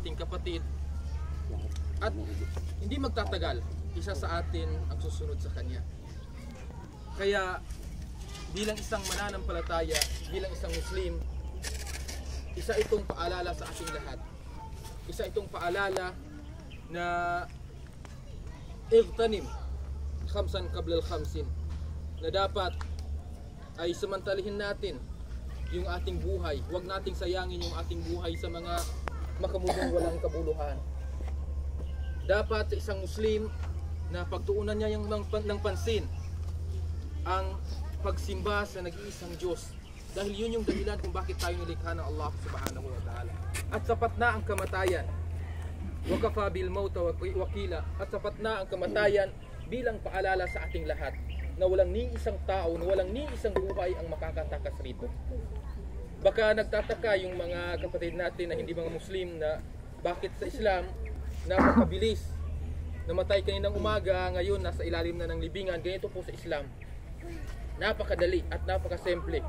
ating kapatid at hindi magtatagal, isa sa atin ang susunod sa kanya. Kaya bilang isang mananampalataya, bilang isang Muslim, isa itong paalala sa ating lahat. Isa itong paalala na igtanim khamsan qabla al-khamsin, na dapat ay samantalihin natin yung ating buhay. Huwag nating sayangin yung ating buhay sa mga makamudong walang kabuluhan. Dapat sa isang Muslim na pagtuunan niya ng pansin ang pagsimba sa nag-iisang Diyos, dahil yun yung dahilan kung bakit tayo nilikha ng Allah subhanahu wa ta'ala. At sapat na ang kamatayan, wa kafa bil mauta wakila, at sapat na ang kamatayan bilang paalala sa ating lahat na walang ni isang tao, na walang ni isang buhay ang makakatakas rito. Baka nagtataka yung mga kapatid natin na hindi mga Muslim na bakit sa Islam napakabilis namatay kaninang umaga, ngayon nasa ilalim na ng libingan. Ganito po sa Islam, napakadali at napakasimple.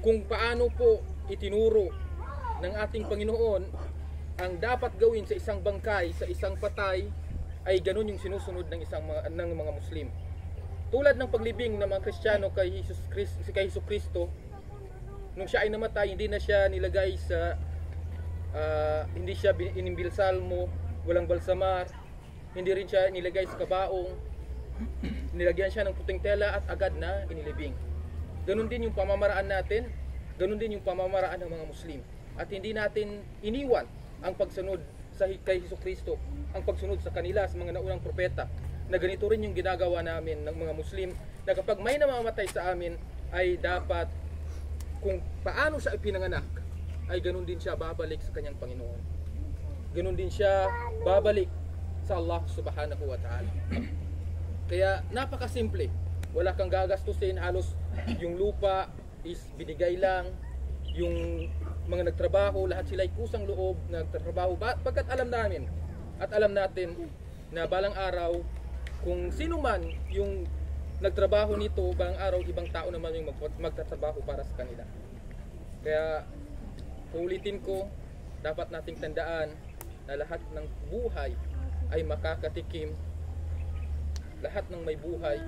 Kung paano po itinuro ng ating Panginoon ang dapat gawin sa isang bangkay, sa isang patay, ay ganun yung sinusunod ng mga Muslim. Tulad ng paglibing ng mga Kristiyano kay Hesus Kristo, nung siya ay namatay, hindi na siya nilagay sa hindi siya inimbil salmo, walang balsamar, hindi rin siya nilagay sa kabaong, nilagyan siya ng puting tela at agad na inilibing. Ganun din yung pamamaraan natin, ganun din yung pamamaraan ng mga Muslim. At hindi natin iniwan ang pagsunod kay Hesus Kristo, ang pagsunod sa kanila, sa mga naunang propeta, na ganito rin yung ginagawa namin ng mga Muslim, na kapag may namamatay sa amin ay dapat, kung paano siya ipinanganak, ay ganun din siya babalik sa kanyang Panginoon. Ganun din siya babalik sa Allah subhanahu wa ta'ala. Kaya napakasimple, wala kang gagastusin, halos yung lupa is binigay lang, yung mga nagtrabaho, lahat sila ay kusang loob nagtatrabaho, pagkat alam namin at alam natin na balang araw, kung sino man yung nagtrabaho nito, balang araw ibang tao naman yung magtatrabaho para sa kanila. Kaya ulitin ko, dapat nating tandaan na lahat ng buhay ay makakatikim, lahat ng may buhay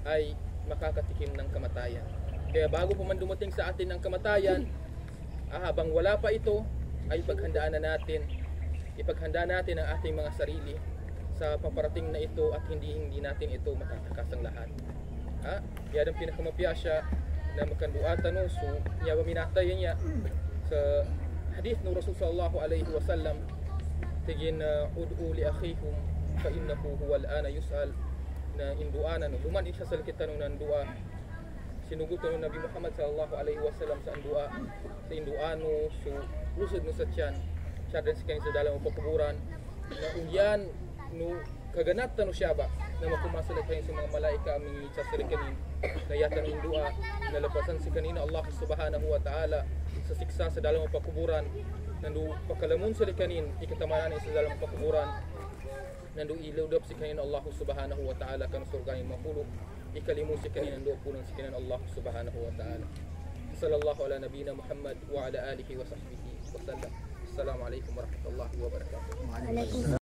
ay makakatikim ng kamatayan. Kaya bago pa man dumating sa atin ang kamatayan, habang wala pa ito, ay ipaghandaan natin ang ating mga sarili sa paparating na ito, at hindi natin ito matatakas ang lahat. Yan ang pinakamapiyasya na makanduatan no, so niya minatay niya sa hadith ng Rasul sallallahu alaihi wasallam, tigin ud'u li akhikum fa innahu huwa al-ana yus'al, na induana no duman isa sa kita ng dua sinugutan ng Nabi Muhammad sallallahu alaihi wasallam sa andua sa induano, so usod no sa tiyan siya din sa dalang pagkuburan na unyan no kaganat no siya ba na makumasalag kayo sa mga malaika aming sasali kanin na yatan ng dua na lapasan si kanina Allah subhanahu wa ta'ala sa siksa sa dalang pagkuburan, nandu pagkalamun sa likanin ikatamanan sa dalang pagkuburan, nandu iludap si kanina Allah subhanahu wa ta'ala kan surganin mahulog, ikalimu si kanina nandu punan si kanina Allah subhanahu wa ta'ala. Sallallahu ala nabiyina Muhammad wa ala alihi wa sahbihi wa sallam. Assalamualaikum warahmatullahi wabarakatuh.